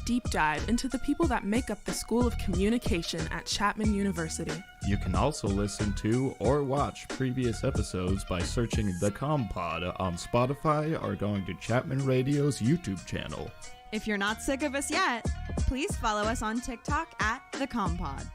deep dive into the people that make up the School of Communication at Chapman University. You can also listen to or watch previous episodes by searching The Compod on Spotify or going to Chapman Radio's YouTube channel. If you're not sick of us yet, please follow us on TikTok at The Compod.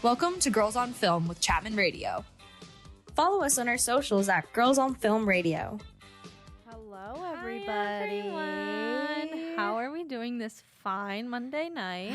Welcome to Girls on Film with Chapman Radio. Follow us on our socials at Girls on Film Radio. Hello, everybody. Hi, everyone. How are we doing this fine Monday night?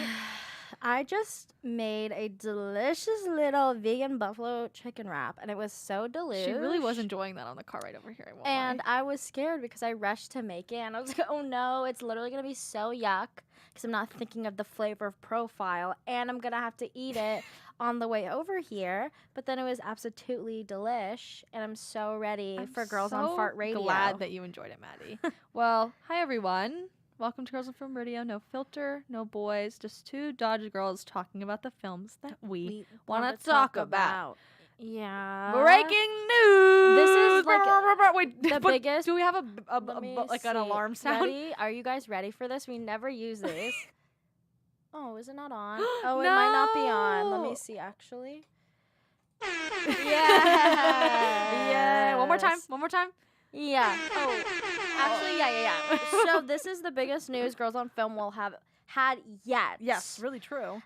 I just made a delicious little vegan buffalo chicken wrap, and it was so delicious. She really was enjoying that on the car right over here. I won't And lie. I was scared because I rushed to make it, and I was like, oh no, it's literally going to be so yuck because I'm not thinking of the flavor profile, and I'm going to have to eat it on the way over here. But then it was absolutely delish, and I'm so ready for Girls on Fart Radio. Glad that you enjoyed it, Maddie. Well, hi, everyone. Welcome to Girls on Film Radio. No filter, no boys, just two Dodge girls talking about the films that we want to talk about. Yeah. Breaking news! This is like Wait, the biggest. Do we have Let me like an see. alarm sound? Ready? Are you guys ready for this? We never use these. Oh, is it not on? Oh, it might not be on. Let me No. see, actually. Yeah. One more time. One more time. Yeah. Oh, actually, yeah. So this is the biggest news Girls on Film will have had yet. Yes, really true.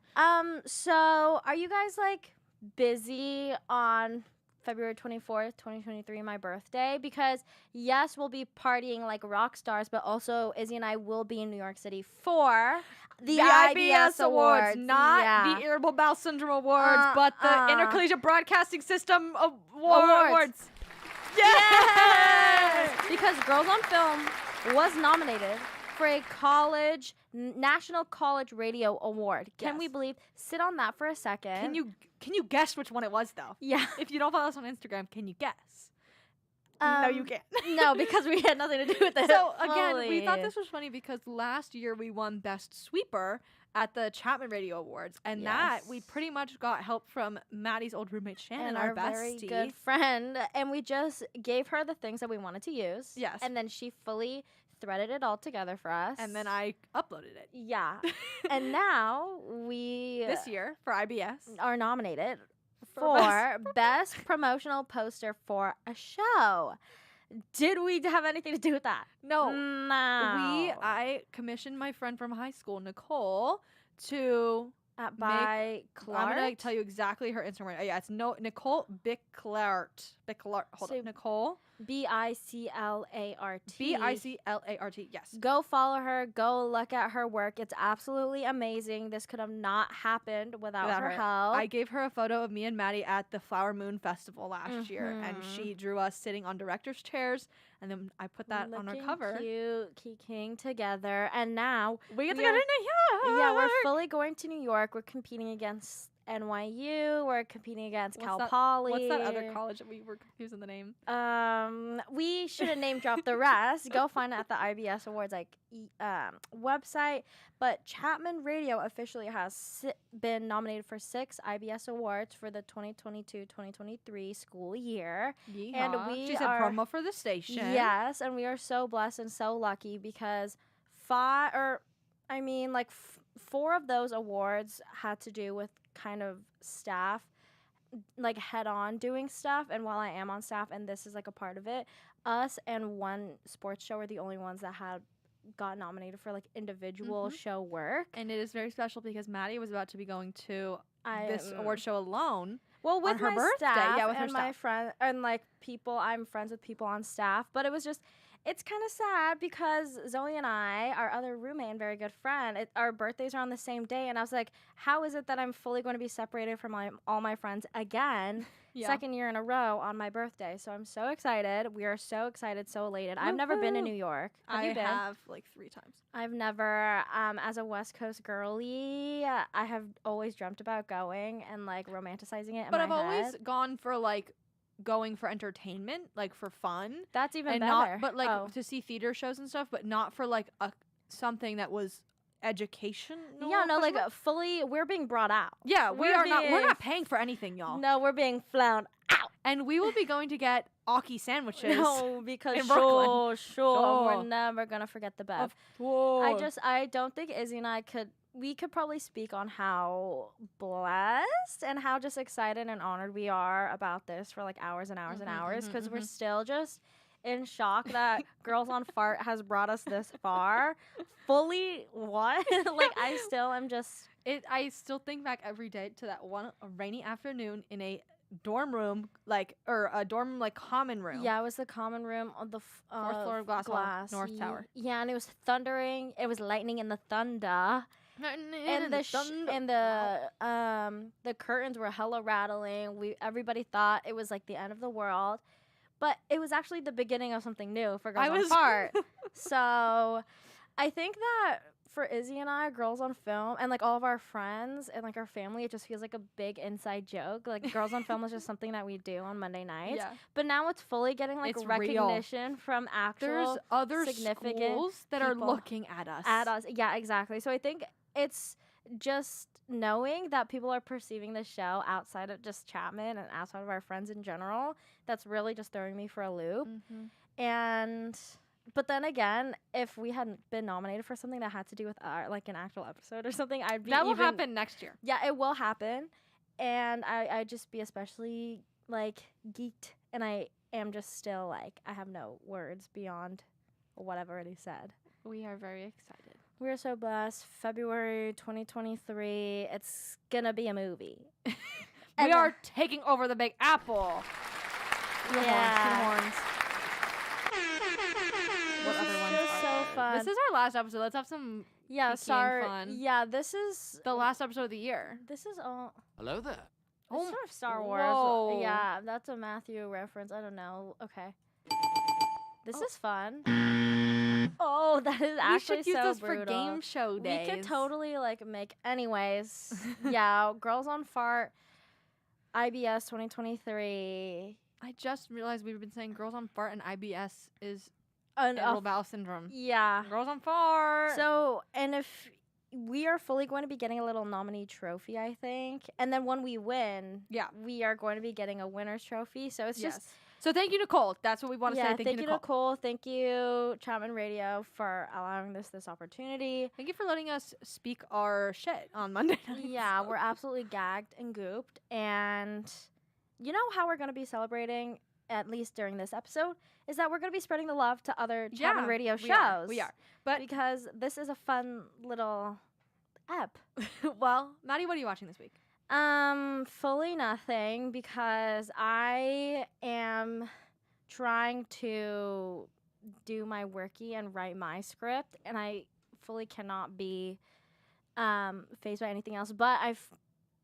So are you guys like busy on February 24th, 2023, my birthday? Because yes, we'll be partying like rock stars, but also Izzy and I will be in New York City for the IBS Awards. Not the Irritable Bowel Syndrome Awards, but the Intercollegiate Broadcasting System Awards. Yes! Because Girls on Film was nominated for a National College Radio Award. Can we believe? Sit on that for a second. Can you guess which one it was, though? Yeah. If you don't follow us on Instagram, can you guess? No, you can't. No, because we had nothing to do with it. So, again, we thought this was funny because last year we won Best Sweeper at the Chapman Radio Awards, and that we pretty much got help from Maddie's old roommate Shannon, and our very bestie. good friend, and we just gave her the things that we wanted to use. Yes. And then she fully threaded it all together for us. And then I uploaded it. Yeah. And now we This year for IBS are nominated for best promotional poster for a show. Did we have anything to do with that? No. No. I commissioned my friend from high school, Nicole, to by Clark. I'm gonna tell you exactly her Instagram. Yeah, it's Nicole Bicklart. Hold on, Nicole Biclart. Biclart. Yes. Go follow her. Go look at her work. It's absolutely amazing. This could have not happened without her help. I gave her a photo of me and Maddie at the Flower Moon Festival last year, and she drew us sitting on director's chairs, and then I put that on our cover. Cute, kicking together, and now we get to go to New York. Yeah, we're fully going to New York. We're competing against NYU. We're competing against Cal Poly. What's that other college that we were confusing the name? We should have name dropped the rest. Go find it at the IBS Awards website. But Chapman Radio officially has been nominated for 6 IBS Awards for the 2022-2023 school year. Yeehaw. And she said promo for the station. Yes, and we are so blessed and so lucky because 4 of those awards had to do with kind of staff, like head-on doing stuff. And while I am on staff, and this is like a part of it, us and one sports show are the only ones that got nominated for like individual show work. And it is very special because Maddie was about to be going to this award show alone. Well, with on her my birthday, staff yeah, with her and my staff. friend and like people, I'm friends with people on staff. But it was just, it's kind of sad because Zoe and I, our other roommate and very good friend, our birthdays are on the same day. And I was like, how is it that I'm fully going to be separated from all my friends again, second year in a row on my birthday? So I'm so excited. We are so excited, so elated. I've never been to New York. Have you been? I have like 3 times. I've never, as a West Coast girly, I have always dreamt about going and like romanticizing it in But my I've head. always gone for like going for entertainment, like for fun. That's even and better. Not, but like to see theater shows and stuff, but not for like something that was education. Yeah, no, like fully, we're being brought out. Yeah, we're not paying for anything, y'all. No, we're being flown out. And we will be going to get Aki sandwiches. No, because in Brooklyn. Sure. We're never gonna forget the Bev. I don't think Izzy and I we could probably speak on how blessed and how just excited and honored we are about this for like hours and hours and hours, because we're still just in shock that Girls on Fart has brought us this far. Fully what? Like I still am just I still think back every day to that one rainy afternoon in a dorm room, or a dorm common room. Yeah, it was the common room on the Fourth floor of Glass Hall, North Tower. Yeah, and it was thundering. It was lightning and the thunder. And the curtains were hella rattling. Everybody thought it was like the end of the world, but it was actually the beginning of something new for Girls on Fart. So I think that for Izzy and I, Girls on Film, and like all of our friends and like our family, it just feels like a big inside joke. Like Girls on Film is just something that we do on Monday nights. Yeah. But now it's fully getting like it's recognition from actual There's other significant schools that are looking at us. Yeah, exactly. So I think it's just knowing that people are perceiving the show outside of just Chapman and outside of our friends in general, that's really just throwing me for a loop. But then again, if we hadn't been nominated for something that had to do with like an actual episode or something, I'd be that will happen next year. Yeah, it will happen, and I'd just be especially like geeked, and I am just still like I have no words beyond what I've already said. We are very excited. We are so blessed. February 2023. It's gonna be a movie. We are taking over the Big Apple. Your horns. What other ones are so fun. This is our last episode. Let's have some fun. Yeah, this is the last episode of the year. This is all. Hello there. It's sort of Star Wars. Whoa. Yeah, that's a Matthew reference. I don't know. Okay. This is fun. Oh, that is actually we should use so this brutal. for game show days. We could totally make. Anyways, yeah, Girls on Fart, IBS 2023. I just realized we've been saying Girls on Fart and IBS is irritable bowel syndrome. Yeah. Girls on Fart. So, and if we are fully going to be getting a little nominee trophy, I think. And then when we win, we are going to be getting a winner's trophy. So it's just. So thank you, Nicole. That's what we want to say. Thank you, Nicole. Thank you, Chapman Radio, for allowing this opportunity. Thank you for letting us speak our shit on Monday nights. Yeah, we're absolutely gagged and gooped. And you know how we're going to be celebrating, at least during this episode, is that we're going to be spreading the love to other Chapman Radio shows. We are. But because this is a fun little ep. Well, Maddie, what are you watching this week? Fully nothing, because I am trying to do my worky and write my script, and I fully cannot be faced by anything else. But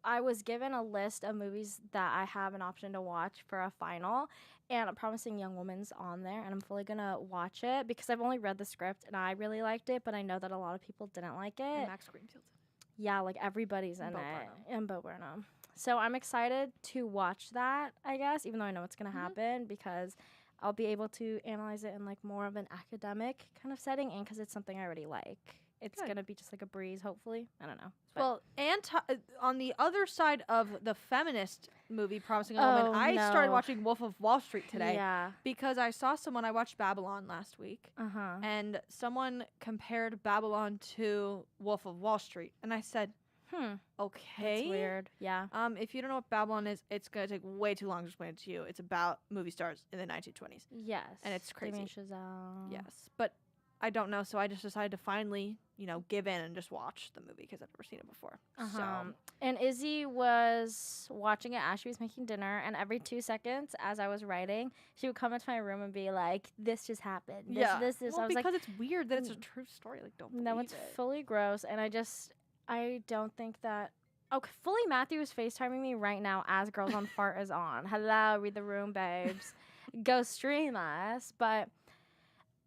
I was given a list of movies that I have an option to watch for a final, and A Promising Young Woman's on there, and I'm fully gonna watch it because I've only read the script and I really liked it, but I know that a lot of people didn't like it. And Max Greenfield. Yeah, like everybody's in it. And Bo Burnham. So I'm excited to watch that, I guess, even though I know it's going to happen, because I'll be able to analyze it in like more of an academic kind of setting, and because it's something I already like. It's going to be just like a breeze, hopefully. I don't know. Well, on the other side of the feminist movie, Promising Young Woman, I started watching Wolf of Wall Street today. Yeah. Because I saw I watched Babylon last week. And someone compared Babylon to Wolf of Wall Street. And I said, okay. That's weird. Yeah. If you don't know what Babylon is, it's going to take way too long to explain it to you. It's about movie stars in the 1920s. Yes. And it's crazy. Damien Chazelle. Yes. But I don't know, so I just decided to finally, give in and just watch the movie because I've never seen it before. So. And Izzy was watching it as she was making dinner, and every 2 seconds as I was writing, she would come into my room and be like, "This just happened. This." Well, I was because it's weird that it's a true story. Like, don't believe it. No, it's fully gross, and I don't think that. Okay, fully Matthew is FaceTiming me right now as Girls on Fart is on. Hello, read the room, babes. Go stream us, but.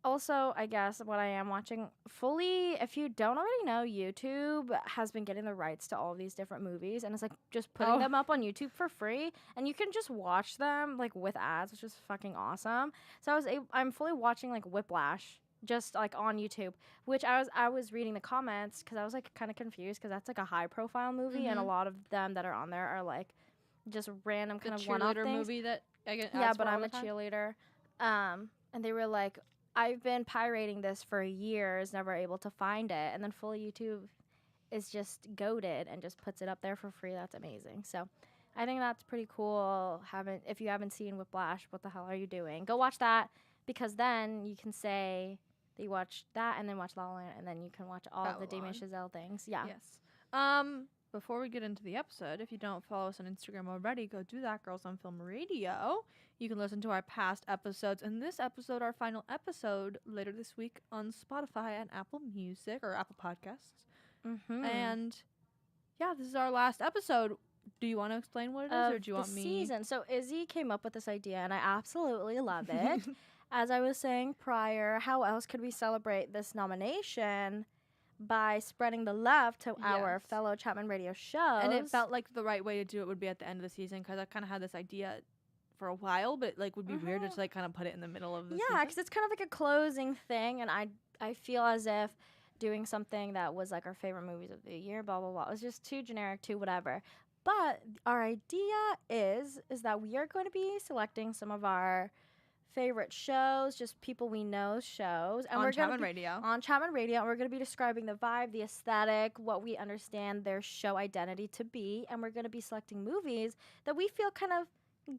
Also, I guess what I am watching fully, if you don't already know, YouTube has been getting the rights to all of these different movies, and it's like just putting them up on YouTube for free, and you can just watch them like with ads, which is fucking awesome. So I'm fully watching like Whiplash just like on YouTube, which I was reading the comments because I was like kind of confused because that's like a high profile movie, and a lot of them that are on there are like just random kind of one-off things. Movie that I get yeah, but I'm a cheerleader, and they were like. I've been pirating this for years, never able to find it. And then fully YouTube is just goated and just puts it up there for free. That's amazing. So I think that's pretty cool. If you haven't seen Whiplash, what the hell are you doing? Go watch that, because then you can say that you watched that and then watch La La Land, and then you can watch all of the Damien Chazelle things. Yeah. Yes. before we get into the episode, if you don't follow us on Instagram already, go do that, Girls on Film Radio. You can listen to our past episodes and this episode, our final episode, later this week on Spotify and Apple Music or Apple Podcasts. Mm-hmm. And yeah, this is our last episode. Do you want to explain what it is, or do you want me? Season. So Izzy came up with this idea, and I absolutely love it. As I was saying prior, how else could we celebrate this nomination by spreading the love to our Yes. fellow Chapman Radio shows? And it felt like the right way to do it would be at the end of the season, because I kind of had this idea for a while, but it like would be weird to just, like kind of put it in the middle of the season. Yeah, because it's kind of like a closing thing, and I feel as if doing something that was like our favorite movies of the year, blah blah blah, it was just too generic, too whatever. But our idea is that we are going to be selecting some of our favorite shows, just people we know shows, and on we're Chapman gonna be Radio. on Chapman Radio, and we're going to be describing the vibe, the aesthetic, what we understand their show identity to be, and we're going to be selecting movies that we feel kind of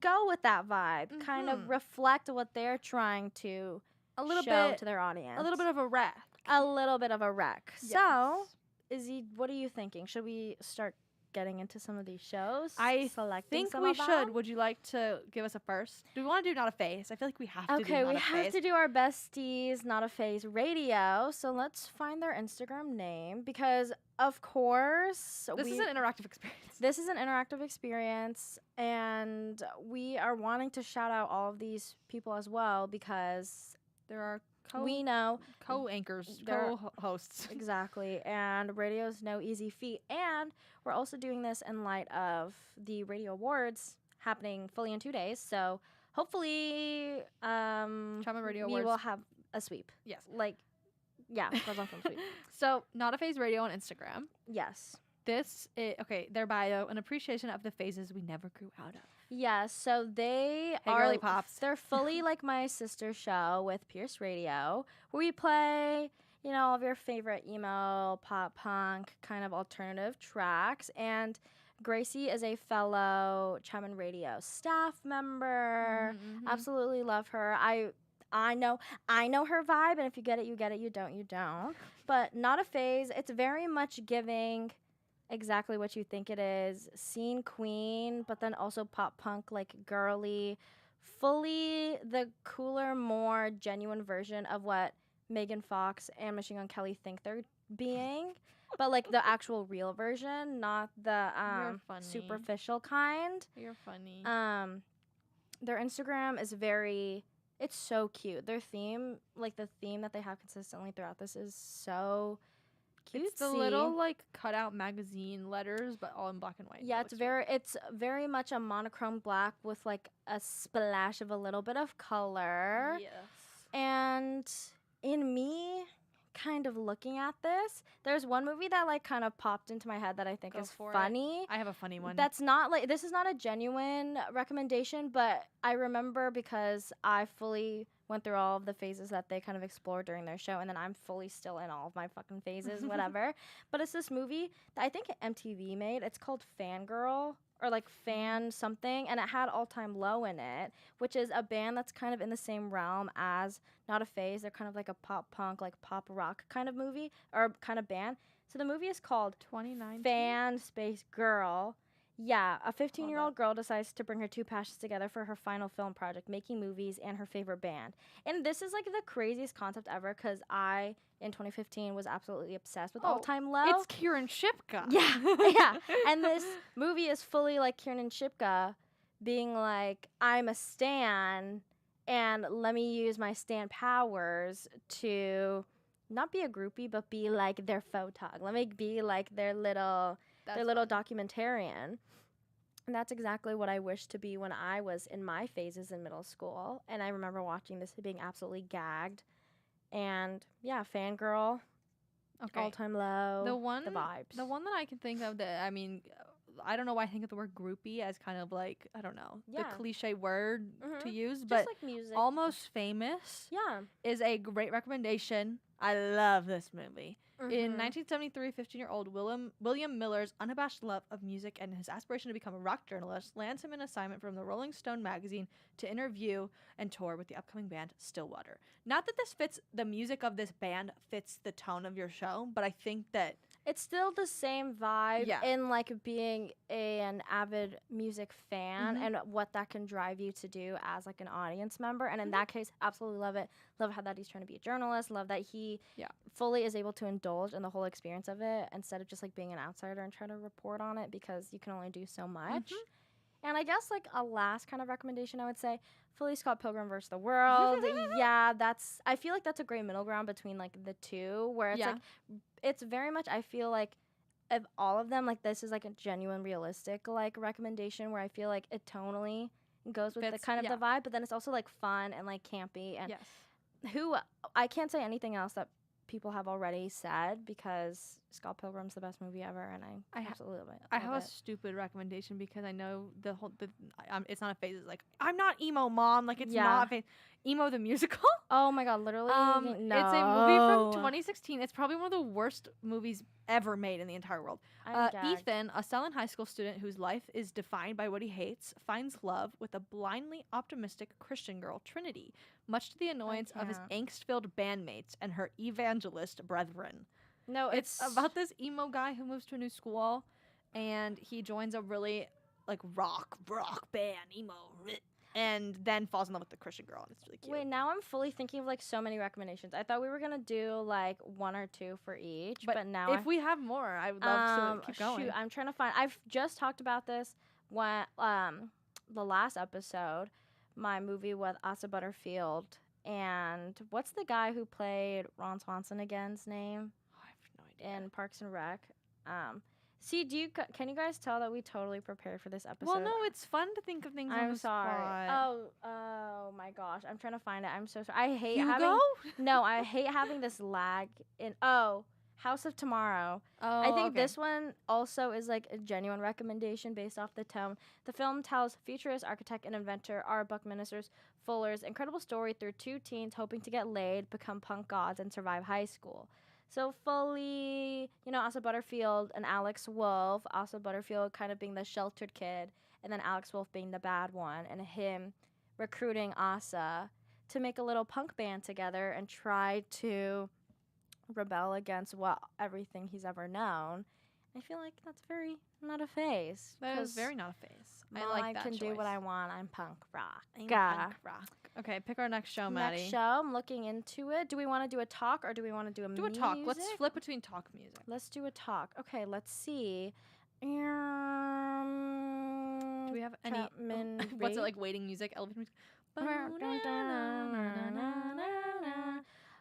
go with that vibe, kind of reflect what they're trying to A little show bit to their audience. A little bit of a wreck. A little bit of a wreck. Yes. So, Izzy, what are you thinking? Should we start getting into some of these shows? I Selecting think some we of them? should. Would you like to give us a first? Do we want to do Not a Phase? I feel like we have to do Okay, Not we a have Phase. to do our besties, Not a Phase Radio. So let's find their Instagram name because, of course, This is an interactive experience. this is an interactive experience, and we are wanting to shout out all of these people as well because There are we know co-anchors, There- co-hosts. exactly, and radio's no easy feat. And we're also doing this in light of the Radio Awards happening fully in 2 days. So hopefully, Chapman Radio we Awards. will have a sweep. Yes. Like, yeah, Girls on Film sweep. So, Not a Phase Radio on Instagram. Yes. Their bio, an appreciation of the phases we never grew out of. Yes, so they Hey, are girly pops. they're fully like my sister show with Pierce Radio, where we play, all of your favorite emo, pop punk, kind of alternative tracks. And Gracie is a fellow Chapman Radio staff member. Mm-hmm. Absolutely love her. I know her vibe, and if you get it, you get it. You don't, you don't. But Not a Phase, it's very much giving exactly what you think it is. Scene queen, but then also pop punk, like girly, fully the cooler, more genuine version of what Megan Fox and Machine Gun Kelly think they're being. But like the actual real version, not the You're funny. superficial kind. You're funny. Their Instagram is it's so cute. Their theme, like the theme that they have consistently throughout this is so cute. It's the little like cutout magazine letters, but all in black and white. Yeah, That it's looks very much a monochrome black with like a splash of a little bit of color. Yes. And in me kind of looking at this, there's one movie that like kind of popped into my head that I think Go is for it. funny. I have a funny one. That's not like, this is not a genuine recommendation, but I remember because I fully went through all of the phases that they kind of explored during their show, and then I'm fully still in all of my fucking phases, whatever. But it's this movie that I think MTV made. It's called Fangirl, or like Fan something, and it had All Time Low in it, which is a band that's kind of in the same realm as Not a Phase. They're kind of like a pop punk, like pop rock kind of movie, or kind of band. So the movie is called 2019. Fan Space Girl. Yeah, a 15-year-old girl decides to bring her two passions together for her final film project, making movies and her favorite band. And this is like the craziest concept ever because I, in 2015, was absolutely obsessed with All Time Low. It's Kieran Shipka. Yeah, yeah. And this movie is fully like Kiernan Shipka being like, I'm a stan, and let me use my stan powers to not be a groupie, but be like their photog. Let me be like their little documentarian. And that's exactly what I wished to be when I was in my phases in middle school. And I remember watching this and being absolutely gagged. And yeah, Fangirl, Okay. All Time Low, The one, the vibes. the one that I can think of that, I mean, I don't know why I think of the word groupie as kind of like, I don't know, Yeah. the cliche word to use, Just but like music. Almost Famous Yeah. is a great recommendation. I love this movie. In 1973, 15-year-old William Miller's unabashed love of music and his aspiration to become a rock journalist lands him an assignment from the Rolling Stone magazine to interview and tour with the upcoming band Stillwater. Not that the music of this band fits the tone of your show, but I think that it's still the same vibe in like being an avid music fan and what that can drive you to do as like an audience member. And in that case, absolutely love it. Love how that he's trying to be a journalist. Love that he fully is able to indulge in the whole experience of it instead of just like being an outsider and trying to report on it, because you can only do so much. And I guess like a last kind of recommendation I would say, fully Scott Pilgrim vs. the World. I feel like that's a great middle ground between like the two, where it's like, it's very much, I feel like of all of them, like this is like a genuine realistic like recommendation where I feel like it tonally goes with the kind of the vibe, but then it's also like fun and like campy, and I can't say anything else that people have already said, because Scott Pilgrim's the best movie ever, and I absolutely love it. I have a stupid recommendation because I know it's not a phase. It's like, I'm not emo, mom. Like, it's not a phase. Emo the musical. Oh my god, literally. No. It's a movie from 2016. It's probably one of the worst movies ever made in the entire world. Ethan, a Selin High School student whose life is defined by what he hates, finds love with a blindly optimistic Christian girl, Trinity, much to the annoyance of his angst-filled bandmates and her evangelist brethren. No, it's about this emo guy who moves to a new school, and he joins a really like rock band, emo, and then falls in love with the Christian girl, and it's really cute. Wait, now I'm fully thinking of like so many recommendations. I thought we were gonna do like one or two for each, but now if we have more, I would love to keep going. Shoot, I'm trying to find. I've just talked about this when the last episode, my movie with Asa Butterfield, and what's the guy who played Ron Swanson again's name? In Parks and Rec. Can you guys tell that we totally prepared for this episode? Well, no, it's fun to think of things on the spot. Oh my gosh, I'm trying to find it. I'm so sorry. I hate having this lag in House of Tomorrow. I think this one also is like a genuine recommendation based off the tone. The film tells futurist architect and inventor R. Buckminster Fuller's incredible story through two teens hoping to get laid, become punk gods, and survive high school. So fully, Asa Butterfield and Alex Wolff, Asa Butterfield kind of being the sheltered kid, and then Alex Wolff being the bad one, and him recruiting Asa to make a little punk band together and try to rebel against everything he's ever known. I feel like that's very not a phase. That is very not a phase. I can do what I want. I'm punk rock. Punk rock. Okay, pick our next show, Maddie. Next show, I'm looking into it. Do we want to do a talk or do we want to do Do a talk. Let's flip between talk music. Let's do a talk. Okay, let's see. Do we have any? What's it like? Waiting music, elevator music.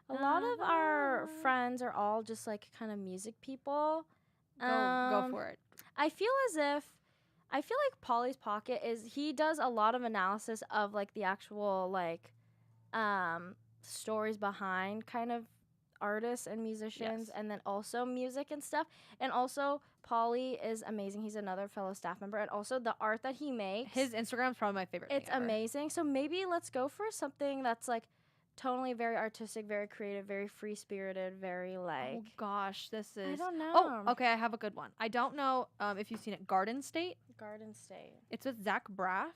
A lot of our friends are all just like kind of music people. Go for it. I feel like Polly's Pocket he does a lot of analysis of like the actual like stories behind kind of artists and musicians, and then also music and stuff. And also Polly is amazing. He's another fellow staff member, and also the art that he makes. His Instagram's probably my favorite. It's amazing. So maybe let's go for something that's like totally very artistic, very creative, very free-spirited, very like... Oh, gosh, this is... I don't know. Oh, okay, I have a good one. I don't know if you've seen it. Garden State. Garden State. It's with Zach Braff.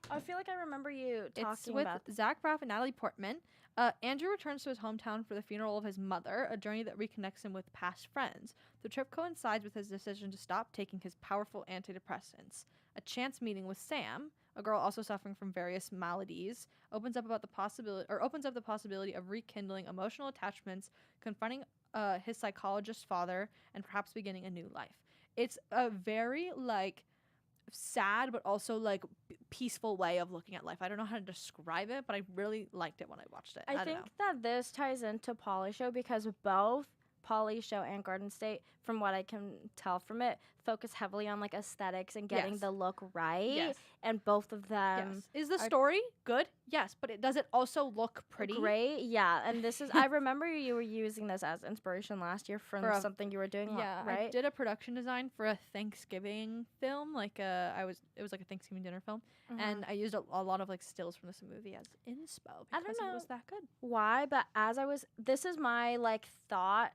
I feel like I remember you talking about... It's with Zach Braff and Natalie Portman. Andrew returns to his hometown for the funeral of his mother, a journey that reconnects him with past friends. The trip coincides with his decision to stop taking his powerful antidepressants. A chance meeting with Sam, a girl also suffering from various maladies, opens up the possibility of rekindling emotional attachments, confronting his psychologist father, and perhaps beginning a new life. It's a very like sad but also like peaceful way of looking at life. I don't know how to describe it, but I really liked it when I watched it. I think that this ties into Polly's show because both Polly's show and Garden State, from what I can tell from it, focus heavily on like aesthetics and getting the look right. Yes. And both of them Is the story good? Yes, but does it also look pretty? Great. Yeah. And this is I remember you were using this as inspiration last year for something you were doing. Yeah, right? I did a production design for a Thanksgiving film. It was like a Thanksgiving dinner film, and I used a lot of like stills from this movie as inspo because it was that good. Why, but this is my like thought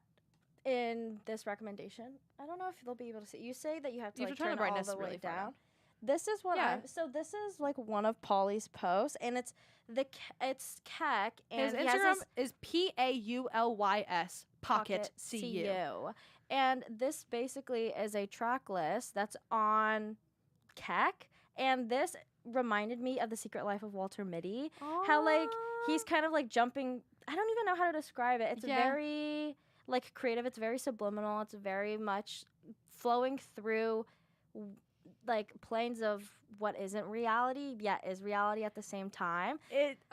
in this recommendation, I don't know if they'll be able to see. You say that you have to You have like to turn the turn all brightness the way really far down. down. This is what Yeah. so this is like one of Polly's posts, and it's Keck, His and he has Instagram this is PAULYS Pocket CU. And this basically is a track list that's on Keck, and this reminded me of The Secret Life of Walter Mitty. How like he's kind of like jumping. I don't even know how to describe it. It's Yeah. very like creative. It's very subliminal. It's very much flowing through like planes of what isn't reality yet is reality at the same time.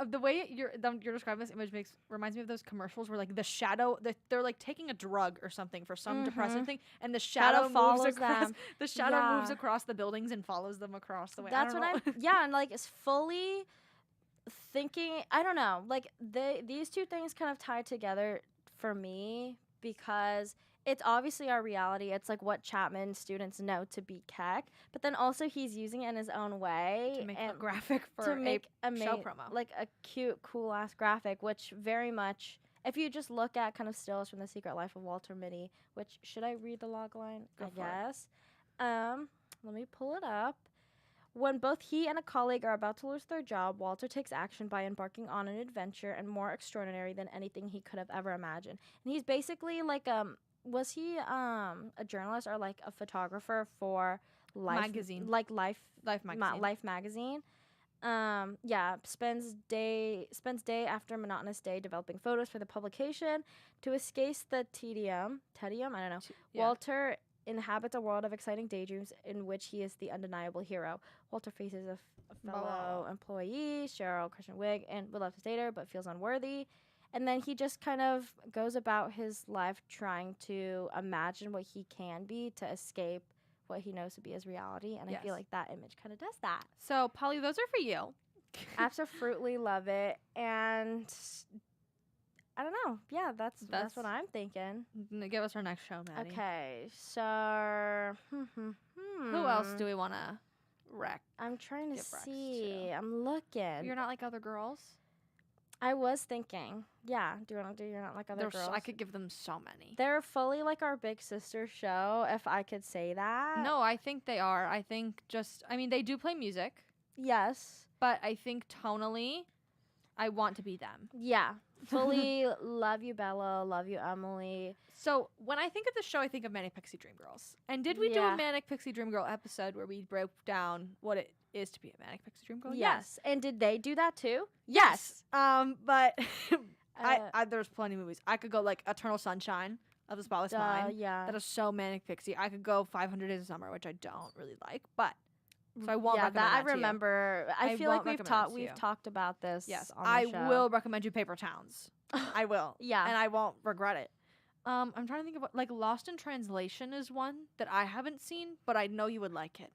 The way you're describing this image reminds me of those commercials where like the shadow they're like taking a drug or something for some depressive thing, and the shadow moves follows across them. the shadow moves Yeah. across the buildings and follows them across the way. That's I what don't know. yeah, and like it's fully thinking. I don't know, like these two things kind of tie together for me because it's obviously our reality. It's like what Chapman students know to be Keck, but then also he's using it in his own way to make a and graphic for to make a show promo. like a cute, cool ass graphic, which very much. If you just look at kind of stills from The Secret Life of Walter Mitty, which should I read the log line? Go I for it. guess. Let me pull it up. When both he and a colleague are about to lose their job, Walter takes action by embarking on an adventure and more extraordinary than anything he could have ever imagined. And he's basically like was he a journalist or like a photographer for Life Magazine. Like Life Magazine. Life magazine. Yeah, spends day after monotonous day developing photos for the publication. To escape the tedium, I don't know. Yeah. Walter inhabits a world of exciting daydreams in which he is the undeniable hero. Walter faces a fellow employee, Cheryl Christian Wig, and would love to date her, but feels unworthy. And then he just kind of goes about his life trying to imagine what he can be to escape what he knows to be his reality. And I feel Yes. like that image kind of does that. So, Polly, those are for you. Absolutely love it. And I don't know. Yeah, that's what I'm thinking. Give us our next show, Maddie. Okay, so Who else do we want to wreck? I'm trying to give Rex see. to? I'm looking. You're not like other girls. I was thinking. Yeah, do you want to do You're Not Like Other Girls? I could give them so many. They're fully like our big sister show, if I could say that. No, I think they are. I think they do play music, Yes. but I think tonally, I want to be them. Yeah. Fully love you, Bella. Love you, Emily. So when I think of the show, I think of Manic Pixie Dream Girls. And did we do Yeah. a Manic Pixie Dream Girl episode where we broke down what it is to be a Manic Pixie Dream Girl? Yes. And did they do that too? Yes. But Uh, there's plenty of movies. I could go like Eternal Sunshine of the Spotless Mind. Yeah. That is so Manic Pixie. I could go 500 Days of Summer, which I don't really like, but so I won't yeah, recommend that I to you. remember. I I feel like won't we've recommend it to we've you. talked about this. Yes, on the I show. will recommend you Paper Towns. I will. Yeah. And I won't regret it. I'm trying to think of like Lost in Translation is one that I haven't seen, but I know you would like it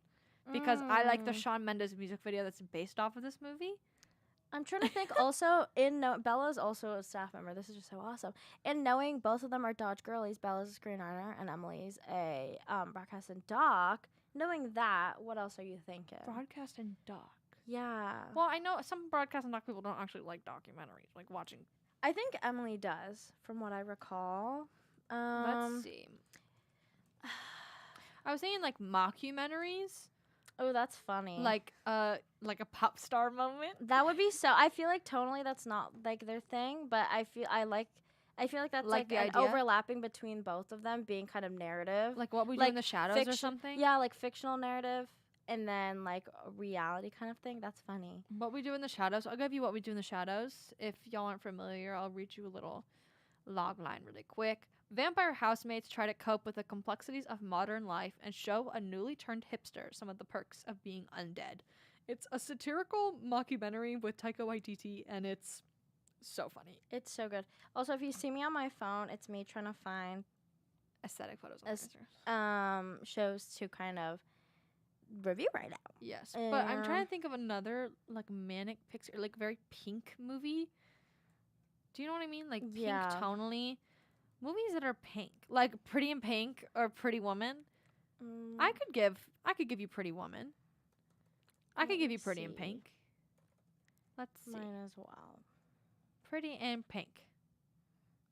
because I like the Shawn Mendes music video that's based off of this movie. I'm trying to think. Also, Bella's also a staff member. This is just so awesome. And knowing both of them are Dodge girlies, Bella's a screenwriter and Emily's a broadcast and doc. Knowing that, what else are you thinking? Broadcast and doc. Yeah. Well, I know some broadcast and doc people don't actually like documentaries, like watching. I think Emily does, from what I recall. Let's see. I was thinking like mockumentaries, Oh, that's funny. like a pop star moment. that would be so. I feel like tonally that's not like their thing, but I feel like that's Like like the an idea? overlapping between both of them being kind of narrative. Like what we do Like in the shadows or fiction- something. Yeah, like fictional narrative and then like a reality kind of thing. That's funny. What we do in the shadows. I'll give you what we do in the shadows. If y'all aren't familiar, I'll read you a little log line really quick. Vampire housemates try to cope with the complexities of modern life and show a newly turned hipster some of the perks of being undead. It's a satirical mockumentary with Taika Waititi, and it's so funny. It's so good. Also, if you see me on my phone, it's me trying to find Aesthetic photos on As- Instagram. shows to kind of review right now. Yes, but I'm Yeah. trying to think of another like manic pixie or like very pink movie. Do you know what I mean? Like pink Yeah. tonally. Movies that are pink, like Pretty in Pink or Pretty Woman. Mm, I could give you Pretty Woman. I Let could give me you Pretty in see. Pink. Let's see. mine as well. Pretty in Pink.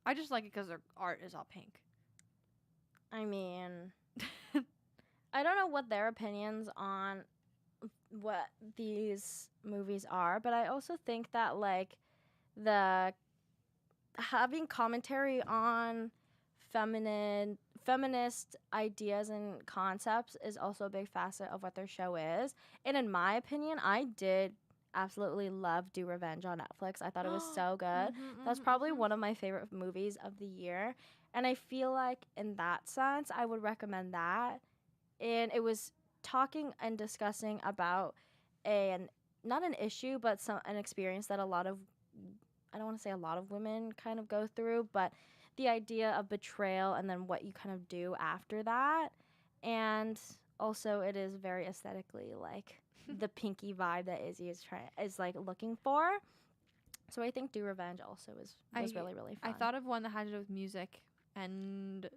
I just like it because their art is all pink. I mean, I don't know what their opinions on what these movies are, but I also think that like the having commentary on feminist ideas and concepts is also a big facet of what their show is. And in my opinion, I did absolutely love Do Revenge on Netflix. I thought it was so good. That's probably one of my favorite movies of the year. And I feel like in that sense, I would recommend that. And it was talking and discussing about not an issue, but an experience that I don't want to say a lot of women kind of go through, but the idea of betrayal and then what you kind of do after that. And also it is very aesthetically like the pinky vibe that Izzy is like looking for. So I think Do Revenge also was really, really fun. I thought of one that had to do with music and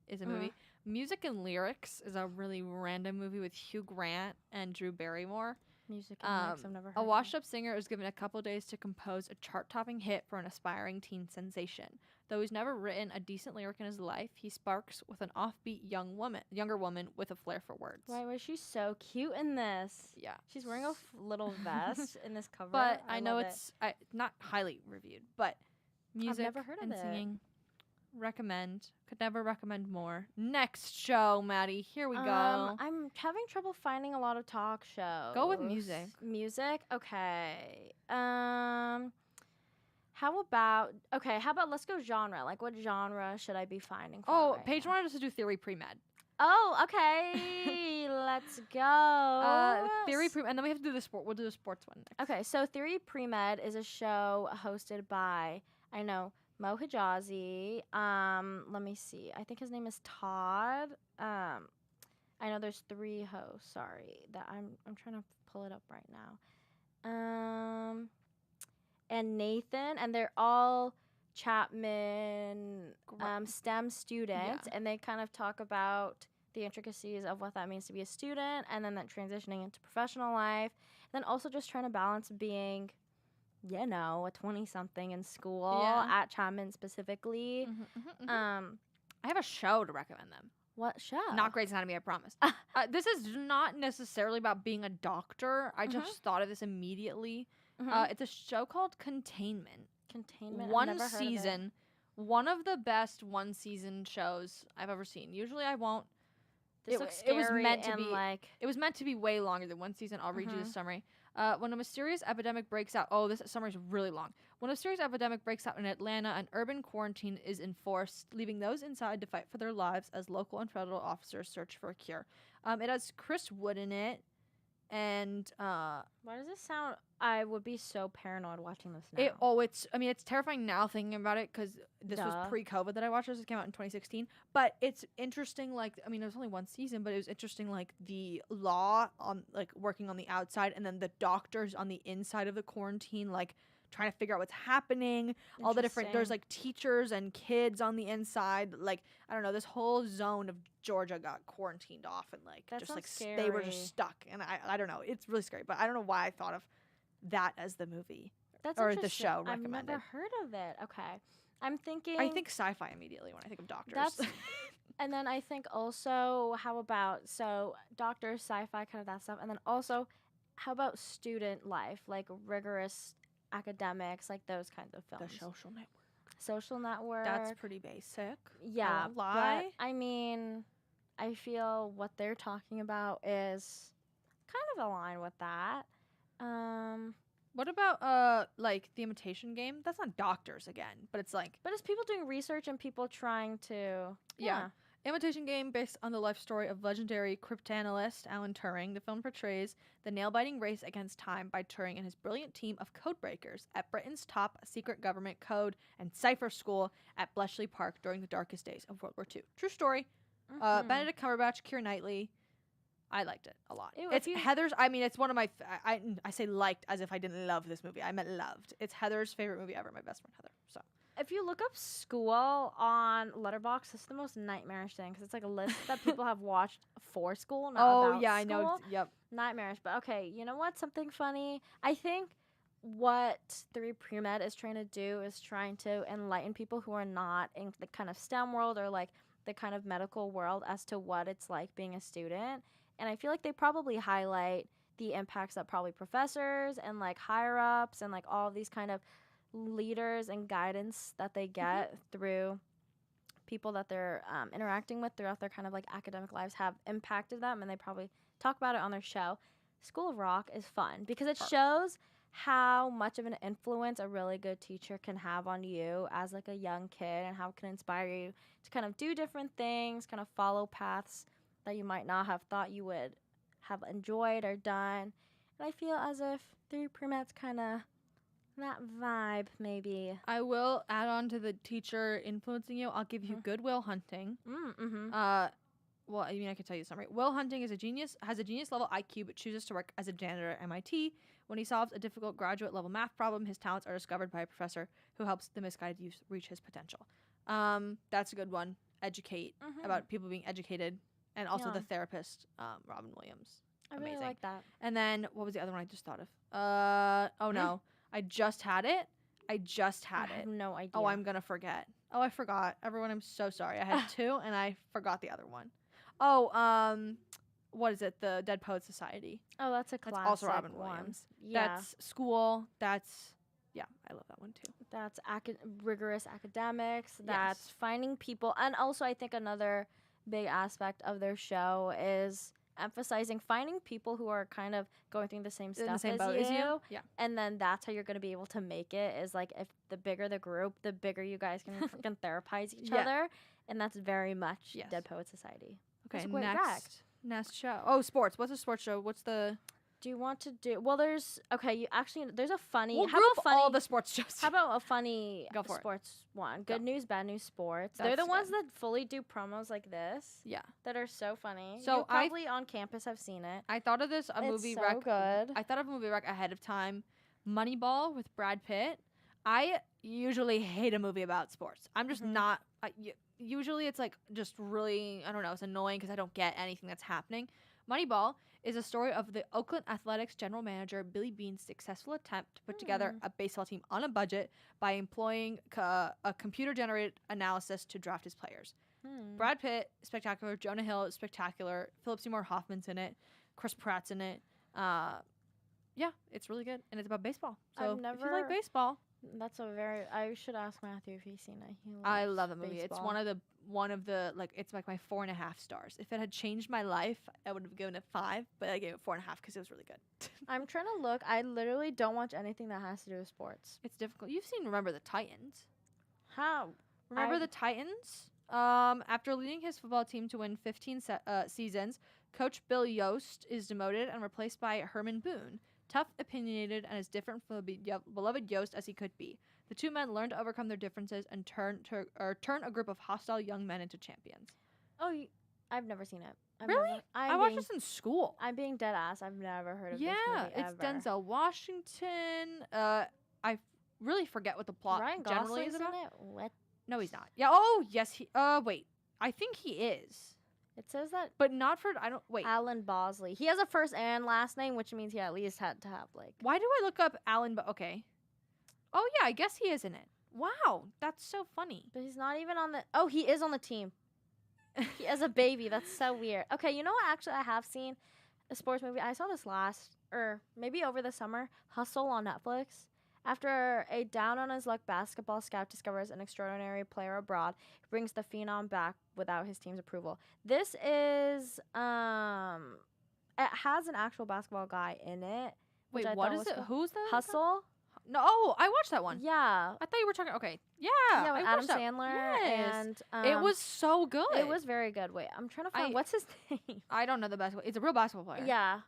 is a movie. Music and Lyrics is a really random movie with Hugh Grant and Drew Barrymore. Music and lyrics, I've never heard A of it. washed-up singer is given a couple days to compose a chart-topping hit for an aspiring teen sensation. Though he's never written a decent lyric in his life, he sparks with an offbeat younger woman with a flair for words. Why was she so cute in this? Yeah. She's wearing a little vest in this cover. But I know love it's not highly reviewed, but music never heard of and it. singing, recommend. Could never recommend more. Next show, Maddie. Here we go. I'm having trouble finding a lot of talk shows. Go with music. Music? Okay. How about let's go genre. Like what genre should I be finding for Oh, right Paige now? wanted us to do Theory Pre-Med. Oh, okay. Let's go. Theory Pre-Med, and then we have to do the sport. We'll do the sports one next. Okay, so Theory Pre-Med is a show hosted by, I know, Mo Hijazi. Let me see. I think his name is Todd. I know there's 3 hosts. Sorry, that I'm trying to pull it up right now. And Nathan, and they're all Chapman STEM students, and they kind of talk about the intricacies of what that means to be a student, and then that transitioning into professional life, and then also just trying to balance being, you know, a 20-something in school at Chapman specifically. I have a show to recommend them. What show? Not Grey's Anatomy, I promise. This is not necessarily about being a doctor. I just thought of this immediately. It's a show called Containment. Containment. One I've never heard of it. season. One of the best one-season shows I've ever seen. Usually I won't. This looks scary. It was meant to and be like. It was meant to be way longer than one season. I'll read you the summary. When a mysterious epidemic breaks out. Oh, this summary is really long. When a mysterious epidemic breaks out in Atlanta, an urban quarantine is enforced, leaving those inside to fight for their lives as local and federal officers search for a cure. It has Chris Wood in it, and Why does this sound? I would be so paranoid watching this now. it's terrifying now thinking about it because this was pre-COVID that I watched this. It came out in 2016, but it's interesting. Like, I mean, it was only one season, but it was interesting. Like the law on like working on the outside, and then the doctors on the inside of the quarantine, like trying to figure out what's happening. All the different there's like teachers and kids on the inside. Like I don't know, this whole zone of Georgia got quarantined off, and like That just like sounds they were just scary. stuck. And I don't know, it's really scary. But I don't know why I thought of that as the movie. That's or the interesting. show I've recommended. never heard of it. Okay, I'm thinking. I think sci-fi immediately when I think of doctors. That's. And then I think also, how about doctors, sci-fi, kind of that stuff, and then also, how about student life, like rigorous academics, like those kinds of The films. Social Network. Social Network. That's pretty basic. Yeah, I won't lie. but I mean, I feel what they're talking about is kind of aligned with that. What about like The Imitation Game? That's not doctors again, but it's like But it's people doing research and people trying to. Yeah. Imitation Game, based on the life story of legendary cryptanalyst Alan Turing. The film portrays the nail-biting race against time by Turing and his brilliant team of codebreakers at Britain's top secret government code and cipher school at Bletchley Park during the darkest days of World War II. True story. Benedict Cumberbatch, Keira Knightley. I liked it a lot. Ew, It's Heather's. I mean, it's one of my. I say liked as if I didn't love this movie. I meant loved. It's Heather's favorite movie ever. My best friend Heather. So. If you look up school on Letterboxd, it's the most nightmarish thing because it's like a list that people have watched for school, not about I know. school. Yep. Nightmarish. But okay, you know what? Something funny. I think what 3 Pre-Med is trying to do is trying to enlighten people who are not in the kind of STEM world or like the kind of medical world as to what it's like being a student. And I feel like they probably highlight the impacts that probably professors and like higher ups and like all of these kind of leaders and guidance that they get through people that they're interacting with throughout their kind of like academic lives have impacted them, and they probably talk about it on their show. School of Rock is fun because it shows how much of an influence a really good teacher can have on you as like a young kid, and how it can inspire you to kind of do different things, kind of follow paths that you might not have thought you would have enjoyed or done. And I feel as if Three Pre-Med's kind of that vibe, maybe. I will add on to the teacher influencing you. I'll give you Good Will Hunting. Well, I mean, I could tell you the summary. Will Hunting is has a genius level IQ, but chooses to work as a janitor at MIT. When he solves a difficult graduate level math problem, his talents are discovered by a professor who helps the misguided youth reach his potential. That's a good one. Educate, about people being educated, and also the therapist, Robin Williams. I really like that. And then what was the other one I just thought of? No, I just had it. I have no idea. Oh, I'm gonna forget. Oh, I forgot. Everyone, I'm so sorry. I had two, and I forgot the other one. Oh, what is it? The Dead Poets Society. Oh, that's a classic. That's also Robin Williams. Yeah. That's school. Yeah, I love that one too. That's rigorous academics. That's finding people. And also, I think another big aspect of their show is emphasizing finding people who are kind of going through the same stuff as you. Yeah. And then that's how you're going to be able to make it, is like if the bigger the group, the bigger you guys can freaking therapize each other. And that's very much Dead Poets Society. Okay, That's next show. Oh, sports. What's a sports show? What's the... Do you want to do... Well, there's a funny... We'll group all the sports shows. How about a funny sports one? Good Go. News, Bad News Sports. That's They're the ones good. that fully do promos like this. Yeah. That are so funny. So you probably on campus have seen it. I thought of this, movie so rec. good. I thought of a movie rec ahead of time. Moneyball with Brad Pitt. I usually hate a movie about sports. I'm just not... usually it's like just really, I don't know, it's annoying because I don't get anything that's happening. Moneyball is a story of the Oakland Athletics general manager Billy Beane's successful attempt to put together a baseball team on a budget by employing a computer-generated analysis to draft his players. Brad Pitt, spectacular. Jonah Hill is spectacular. Philip Seymour Hoffman's in it. Chris Pratt's in it. Yeah, it's really good, and it's about baseball. So if you like baseball... That's a very... I should ask Matthew if he's seen it. I love the movie. Baseball. It's one of the like, it's like my 4.5 stars. If it had changed my life, I would have given it 5, but I gave it 4.5 because it was really good. I'm trying to look. I literally don't watch anything that has to do with sports. It's difficult. You've seen Remember the Titans. How? Remember the Titans? After leading his football team to win 15 seasons, Coach Bill Yost is demoted and replaced by Herman Boone. Tough, opinionated, and as different from the beloved Yost as he could be. The two men learn to overcome their differences and turn a group of hostile young men into champions. Oh, I've never seen it. Really? I watched this in school. I'm being dead ass. I've never heard of this movie it's ever. Denzel Washington. I really forget what the plot Ryan generally Gosling's is about. in it? What? No, he's not. Yeah. Oh, yes. He. Wait. I think he is. It says that. But not for. I don't. Wait. Alan Bosley. He has a first and last name, which means he at least had to have like. Why do I look up Alan? Okay. Oh yeah, I guess he is in it. Wow, that's so funny. But he's not even on the. Oh, he is on the team. He has a baby. That's so weird. Okay, you know what? Actually, I have seen a sports movie. I saw this maybe over the summer. Hustle on Netflix. After a down-on-his-luck basketball scout discovers an extraordinary player abroad, he brings the phenom back without his team's approval. This is, it has an actual basketball guy in it. Wait, what is it? Cool. Who's that? Hustle? No, oh, I watched that one. Yeah. I thought you were talking. Okay, yeah, Yeah, with I Adam watched that. Sandler. Yes. And it was so good. It was very good. Wait, I'm trying to find what's his name. I don't know the basketball. It's a real basketball player. Yeah.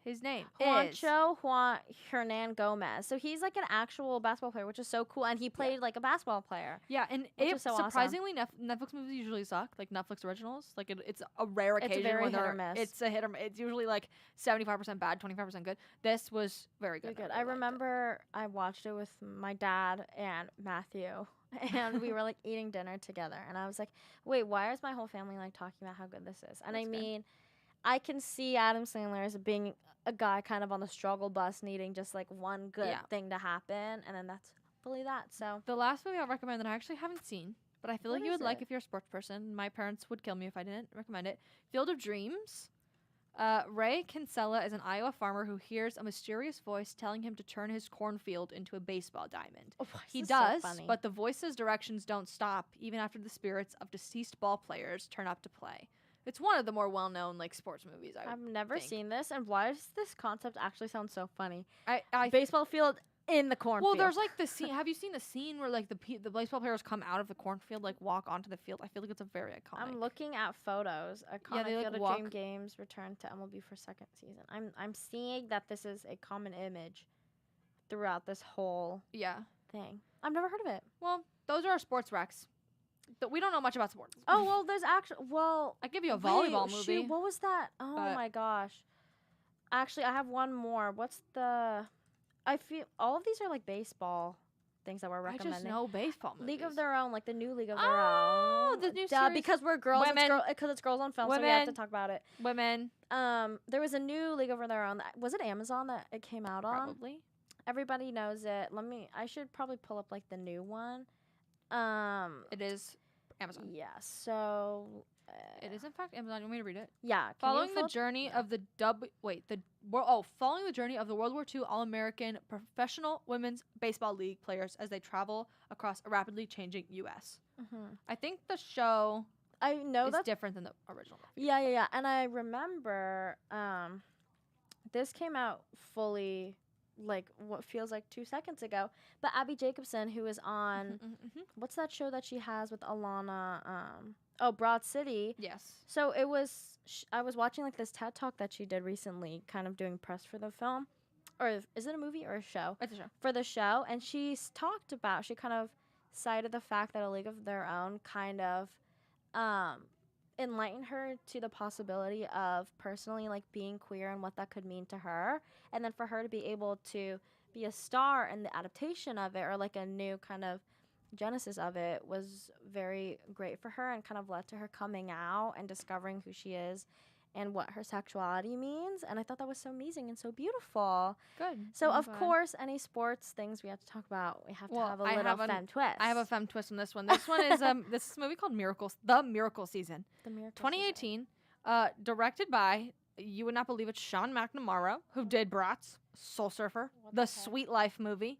His name is Juan Hernan Gomez. So he's like an actual basketball player, which is so cool. And he played like a basketball player. Yeah, and which it is so surprisingly Netflix movies usually suck, like Netflix originals. Like it's a rare occasion very when hit or miss. It's a hit or miss. It's usually like 75% bad, 25% good. This was very good. Good. I remember I watched it with my dad and Matthew, and we were like eating dinner together. And I was like, wait, why is my whole family like talking about how good this is? And That's I good. mean, I can see Adam Sandler as being a guy kind of on the struggle bus needing just like one good thing to happen. And then that's fully that. So the last movie I'll recommend that I actually haven't seen, but I feel What like you is would like it? if you're a sports person. My parents would kill me if I didn't recommend it. Field of Dreams. Ray Kinsella is an Iowa farmer who hears a mysterious voice telling him to turn his cornfield into a baseball diamond. Oh, why is He this does, so funny? but the voice's directions don't stop even after the spirits of deceased ball players turn up to play. It's one of the more well-known like sports movies. I've never think. seen this, and why does this concept actually sound so funny? I Baseball field in the cornfield. well, there's like the scene. Have you seen the scene where like the baseball players come out of the cornfield, like walk onto the field? I feel like it's a very iconic. I'm looking at photos. Iconic they, like, Field of walk- Dream Games returned to MLB for second season. I'm seeing that this is a common image throughout this whole Yeah. thing. I've never heard of it. Well, those are our sports recs. We don't know much about sports. Oh well, there's actually I give you a wait, volleyball shoot, movie. what was that? Oh but- my gosh. Actually, I have one more. What's the? I feel all of these are like baseball things that we're I recommending. just know baseball movies. League of Their Own, like the new League of Their Oh, Own. the new Duh, series. because we're girls. Women. Because it's girls on film, so we have to Women. talk about it. Women, There was a new League of Their Own. Was it Amazon that it came out on? probably. Everybody knows it. I should probably pull up like the new one. It is Amazon. Yeah. So. It is in fact Amazon. You want me to read it? Yeah. can you Following the flip- journey of the following the journey of the World War II All-American Professional Women's Baseball League players as they travel across a rapidly changing U.S. Mhm. I think the show I know is that. different than the original. Yeah. And I remember this came out fully like what feels like 2 seconds ago. But Abby Jacobson, who is on what's that show that she has with Alana? Broad City. Yes. So it was. I was watching like this TED talk that she did recently, kind of doing press for the film, or is it a movie or a show? It's a show. For the show, and talked about. She kind of cited the fact that A League of Their Own kind of enlightened her to the possibility of personally like being queer and what that could mean to her, and then for her to be able to be a star in the adaptation of it, or like a new kind of genesis of it, was very great for her and kind of led to her coming out and discovering who she is and what her sexuality means. And I thought that was so amazing and so beautiful. Good. So I'm of glad. course, any sports things we have to talk about, we have to Well, have a I little have an- femme twist. I have a femme twist on this one. This one is this movie called Miracles, The Miracle Season, The Miracle 2018, directed by, you would not believe it, Sean McNamara, who did Bratz, Soul Surfer, What The the heck? Sweet Life movie.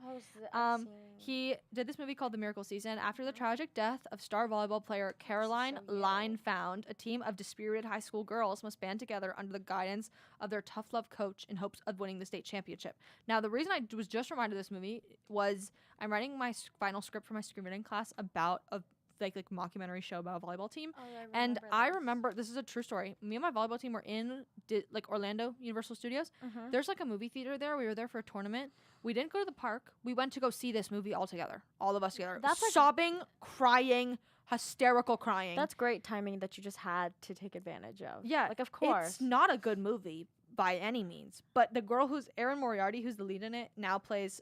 Oh, He did this movie called The Miracle Season after the tragic death of star volleyball player Caroline So you. Linefound. A team of dispirited high school girls must band together under the guidance of their tough love coach in hopes of winning the state championship. Now, the reason I was just reminded of this movie was I'm writing my final script for my screenwriting class about a like mockumentary show about a volleyball team. And I remember, this is a true story. Me and my volleyball team were in like Orlando Universal Studios. Mhm. There's like a movie theater there. We were there for a tournament. We didn't go to the park. We went to go see this movie all together. All of us together. That's like- sobbing, crying, hysterical crying. That's great timing that you just had to take advantage of. Yeah, Like, of course. It's not a good movie by any means. But the girl who's Erin Moriarty, who's the lead in it, now plays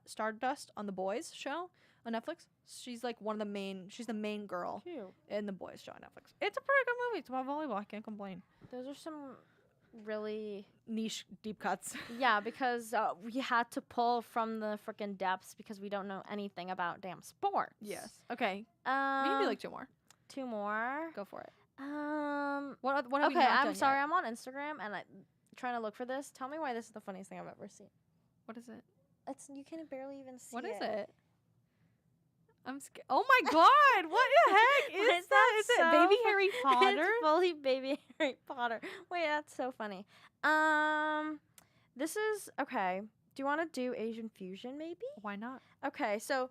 Stardust on The Boys show on Netflix. She's like she's the main girl Cute. in The Boys show on Netflix. It's a pretty good movie. It's about volleyball. I can't complain. Those are some really. Niche deep cuts. Yeah, because we had to pull from the freaking depths because we don't know anything about damn sports. Okay. We Um, can do like two more. 2 more. Go for it. Okay, What have you not I'm done sorry. yet? I'm on Instagram and I'm trying to look for this. Tell me why this is the funniest thing I've ever seen. What is it? You can barely even see What it. is it? I'm scared. Oh my god! What the heck Why is that? Is it Baby fu- Harry Potter? It's fully baby Harry Potter. Wait, that's so funny. This is okay. Do you want to do Asian fusion maybe? Why not? Okay, so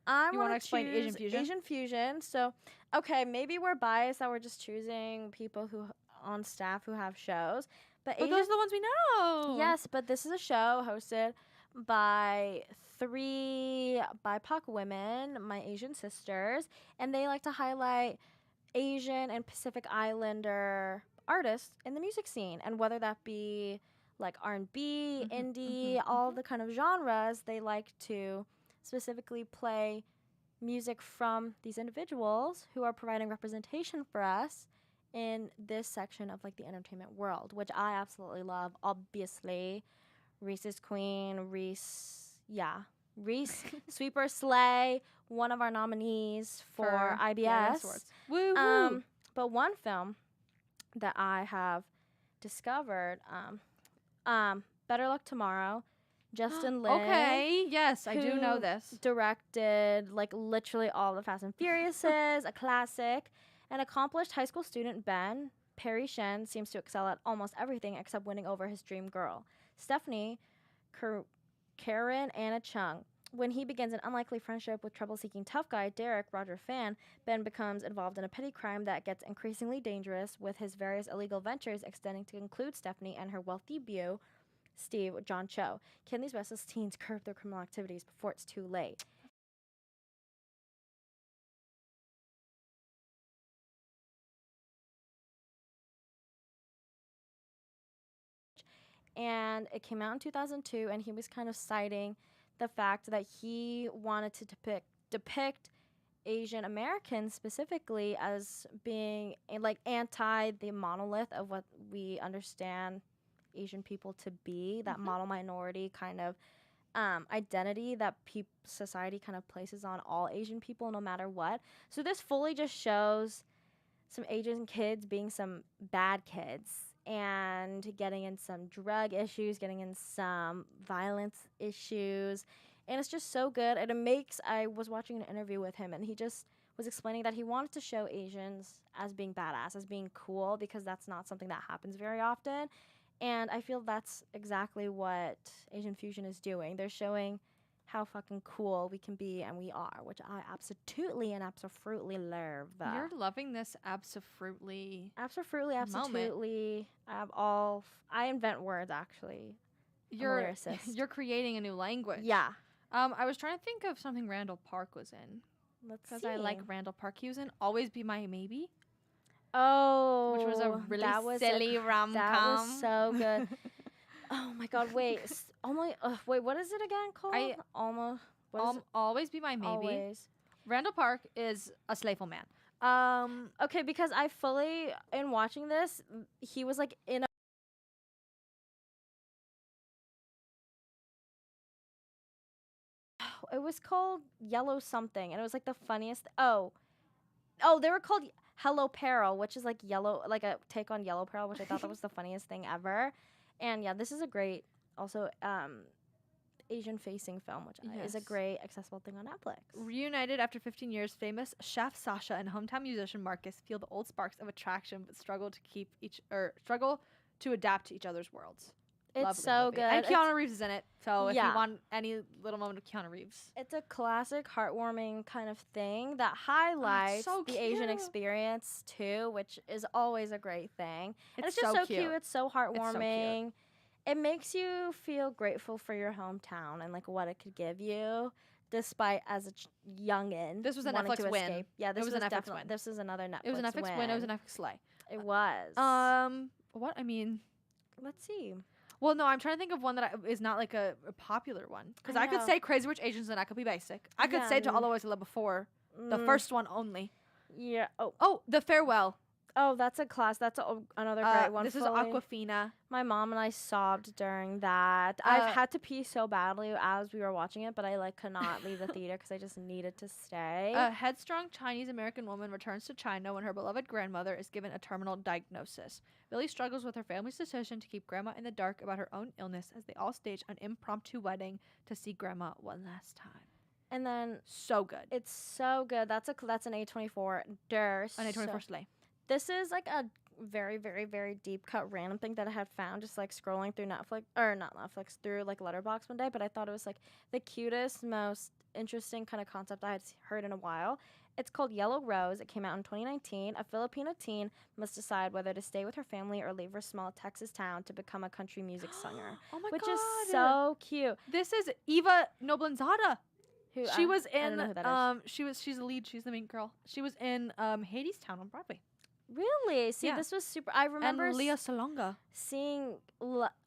I You want wanna to explain Asian fusion? Asian fusion. So, okay, maybe we're biased that we're just choosing people who on staff who have shows, but But Asian those are the ones we know. yes, but this is a show hosted by 3 BIPOC women, my Asian sisters, and they like to highlight Asian and Pacific Islander artists in the music scene, and whether that be like R&B, indie, all the kind of genres, they like to specifically play music from these individuals who are providing representation for us in this section of like the entertainment world, which I absolutely love. Obviously, Reese's Queen, Reese, yeah, Reese Sweeper Slay, one of our nominees for IBS. Awards. Woo! But one film that I have discovered, Better Luck Tomorrow, Justin Lin. Okay, yes, I do know who this. Directed like literally all the Fast and Furiouses, a classic. An accomplished high school student, Ben Perry Shen, seems to excel at almost everything except winning over his dream girl, Stephanie Karen Anna Chung. When he begins an unlikely friendship with trouble-seeking tough guy Derek Roger Fan, Ben becomes involved in a petty crime that gets increasingly dangerous, with his various illegal ventures extending to include Stephanie and her wealthy beau, Steve John Cho. Can these restless teens curb their criminal activities before it's too late? And it came out in 2002, and he was kind of citing the fact that he wanted to depict Asian Americans specifically as being like anti the monolith of what we understand Asian people to be, that model minority kind of identity that society kind of places on all Asian people no matter what. So this fully just shows some Asian kids being some bad kids and getting in some drug issues, getting in some violence issues. And it's just so good. And I was watching an interview with him, and he just was explaining that he wanted to show Asians as being badass, as being cool, because that's not something that happens very often. And I feel that's exactly what Asian Fusion is doing. They're showing how fucking cool we can be, and we are, which I absolutely love. You're loving this absolutely. Absolutely. I invent words, actually. You're I'm a lyricist. You're creating a new language. Yeah. I was trying to think of something Randall Park was in. Let's see. Because I like Randall Park. He was in Always Be My Maybe. Oh. Which was a really silly rom-com. That was so good. Oh my god, wait. Wait, what is it again called? Always Be My Maybe. Always. Randall Park is a slayful man. Okay, because I fully, in watching this, he was like in a it was called Yellow Something, and it was like the funniest. They were called Hello Peril, which is like yellow, like a take on Yellow Peril, which I thought that was the funniest thing ever. And yeah, this is a great, also Asian-facing film, which is a great accessible thing on Netflix. Reunited after 15 years, famous chef Sasha and hometown musician Marcus feel the old sparks of attraction, but struggle to adapt to each other's worlds. It's Lovely so movie. good. And Keanu Reeves is in it. So if Yeah. you want any little moment of Keanu Reeves. It's a classic, heartwarming kind of thing that highlights so the Asian cute. experience too, which is always a great thing. And It's it's just so so cute. cute. It's so heartwarming. It makes you feel grateful for your hometown and like what it could give you, despite as a youngin. This was a wanting Netflix to win. escape. Yeah, this was a Netflix win. This is another Netflix. It was a Netflix win. It was a win. Netflix slay. It was. What I mean. Let's see. Well, no, I'm trying to think of one that is not like a popular one. Because I could know. say Crazy Rich Asians and I could be basic. I could say To All the Boys I Loved Before. The first one only. Yeah. Oh, The Farewell. Oh, that's a class. That's another great one. This is fully. Aquafina. My mom and I sobbed during that. I've had to pee so badly as we were watching it, but I could not leave the theater because I just needed to stay. A headstrong Chinese-American woman returns to China when her beloved grandmother is given a terminal diagnosis. Billy struggles with her family's decision to keep Grandma in the dark about her own illness as they all stage an impromptu wedding to see Grandma one last time. And then So good. it's so good. That's an A24 An A24 slay. This is like a very, very, very deep cut random thing that I had found just like scrolling through through like Letterboxd one day, but I thought it was like the cutest, most interesting kind of concept I had heard in a while. It's called Yellow Rose. It came out in 2019. A Filipino teen must decide whether to stay with her family or leave her small Texas town to become a country music singer. Oh my which god. is so cute. This is Eva Noblanzada. Who She was I don't in know who that is. she's the lead, she's the main girl. She was in Hadestown on Broadway. Really? See, Yeah. this was super. I remember And Leah Salonga.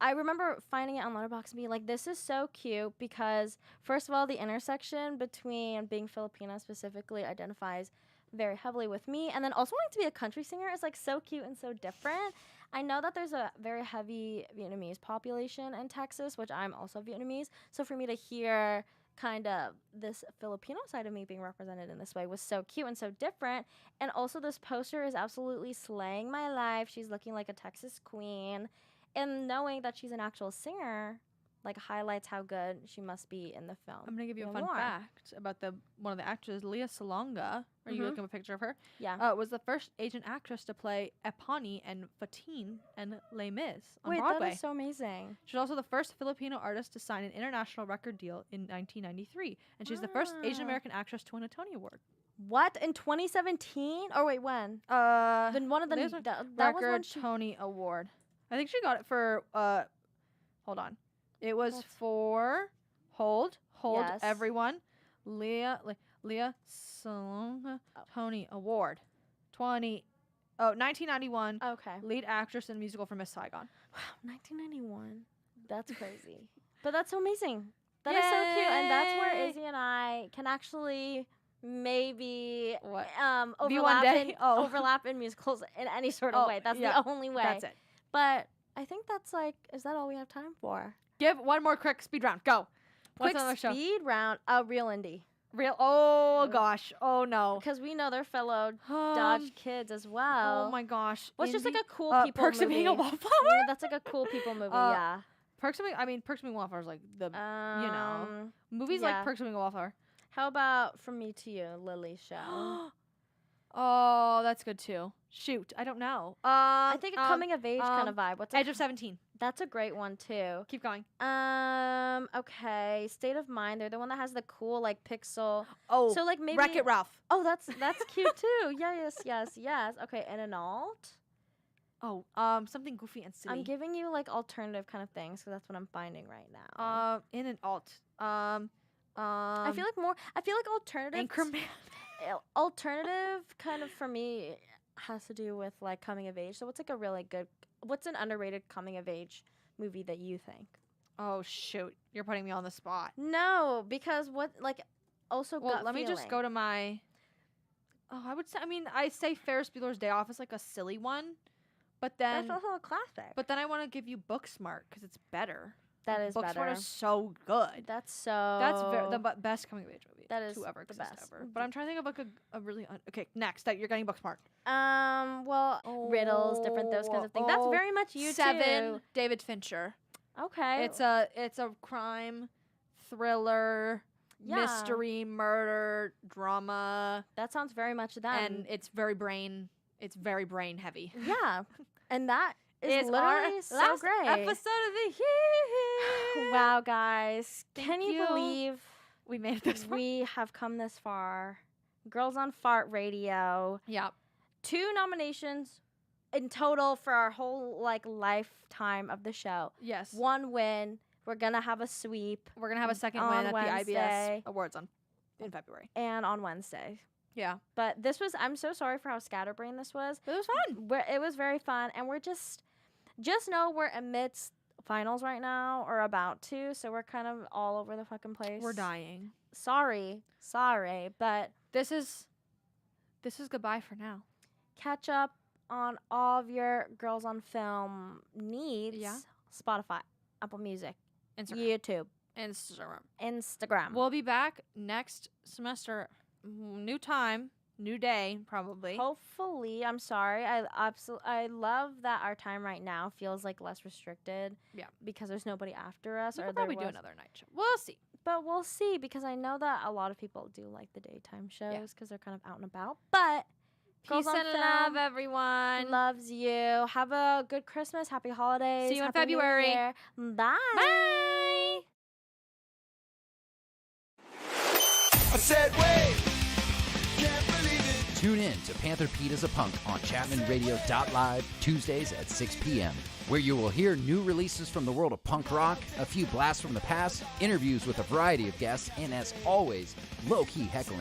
I remember finding it on Letterboxd and being like, this is so cute because, first of all, the intersection between being Filipino specifically identifies very heavily with me. And then also wanting to be a country singer is like so cute and so different. I know that there's a very heavy Vietnamese population in Texas, which I'm also Vietnamese. So for me to hear kind of this Filipino side of me being represented in this way was so cute and so different. And also, this poster is absolutely slaying my life. She's looking like a Texas queen. And knowing that she's an actual singer, like, highlights how good she must be in the film. I'm gonna give you a even fun more. fact about one of the actresses, Leah Salonga. Are you Mhm. looking at a picture of her? Yeah. Was the first Asian actress to play Epony and Fatine and Les Mis on Wait, Broadway. that is so amazing. She's also the first Filipino artist to sign an international record deal in 1993, and she's the first Asian American actress to win a Tony Award. What? In 2017? Or wait, when? Then one of the there's a that was record when she, Tony Award. I think she got it for hold on. It was What's- for hold Yes. everyone. Leah Salonga Oh. Tony Award. 1991. Okay. Lead actress in musical for Miss Saigon. Wow, 1991. That's crazy. But that's so amazing. That is so cute. And that's where Yay. Izzy and I can actually maybe What? Be one overlap day? in Oh. overlap in musicals in any sort of Oh, way. That's yeah. the only way. That's it. But I think that's like, is that all we have time for? Give one more quick speed round. Go. What's Quick another show? speed round. A real indie. Real. Oh Ugh. gosh. Oh no. Because we know they're fellow Dodge kids as well. Oh my gosh. What's just like Indie- a cool people Perks movie? of Being a Wallflower. Yeah, that's like a cool people movie, yeah. Perks of Being a Wallflower is like the movies yeah. like Perks of Being a Wallflower. How about From Me to You, Lily Show? Oh, that's good too. Shoot, I don't know. I think a coming of age kind of vibe. What's Edge of 17. That's a great one too. Keep going. Okay, State of Mind. They're the one that has the cool like pixel. Oh, So like maybe Wreck-It Ralph. Oh, that's cute too. Yes. Okay, and an alt. Oh, something goofy and silly. I'm giving you like alternative kind of things because that's what I'm finding right now. In an alt. I feel like alternative. Anchorman. Alternative kind of for me has to do with like coming of age. So what's an underrated coming of age movie that you think? Oh shoot, you're putting me on the spot. No, because what like also Well, gut let me just feeling. go to my. Oh, I say Ferris Bueller's Day Off is like a silly one, but then That's also a classic. But then I want to give you Booksmart because it's better. That is Booksmart better. is so good. That's The best coming of age movie That is to ever the exist best. ever. But I'm trying to think of like a really okay. Next, you're getting Booksmart. Riddles, different those kinds of things. That's very much you Seven. too. David Fincher. Okay. It's a crime thriller, Yeah. mystery, murder, drama, that sounds very much them. and it's very brain heavy. yeah. And that is Is literally our so last great. episode of the year. Wow, guys. Can Thank you you. believe We made it this far. we have come this far? Girls on Fart Radio. Yeah. 2 nominations in total for our whole like lifetime of the show. Yes. 1 win. We're gonna have a sweep We're gonna have a second on win at Wednesday. the IBS Awards in February. and on Wednesday. Yeah. But I'm so sorry for how scatterbrained this was. But it was fun. It was very fun, and we're just know we're amidst finals right now, or about to, so we're kind of all over the fucking place. We're dying. Sorry, but This is goodbye for now. catch up on all of your Girls on Film needs. Yeah. Spotify, Apple Music, Instagram. YouTube, Instagram. We'll be back next semester. New time, new day, probably. Hopefully, I'm sorry. I love that our time right now feels like less restricted. Yeah. Because there's nobody after us, We or could there probably do was- another night show. We'll see. But we'll see, because I know that a lot of people do like the daytime Yeah. shows because they're kind of out and about. But Girls Peace on and Film love, everyone. loves you. Have a good Christmas. Happy holidays. See you in Happy New February. Year. Bye. Bye. I said, wait, can't believe it. Tune in to Panther Pete as a Punk on ChapmanRadio.live Tuesdays at 6 p.m., where you will hear new releases from the world of punk rock, a few blasts from the past, interviews with a variety of guests, and as always, low-key heckling.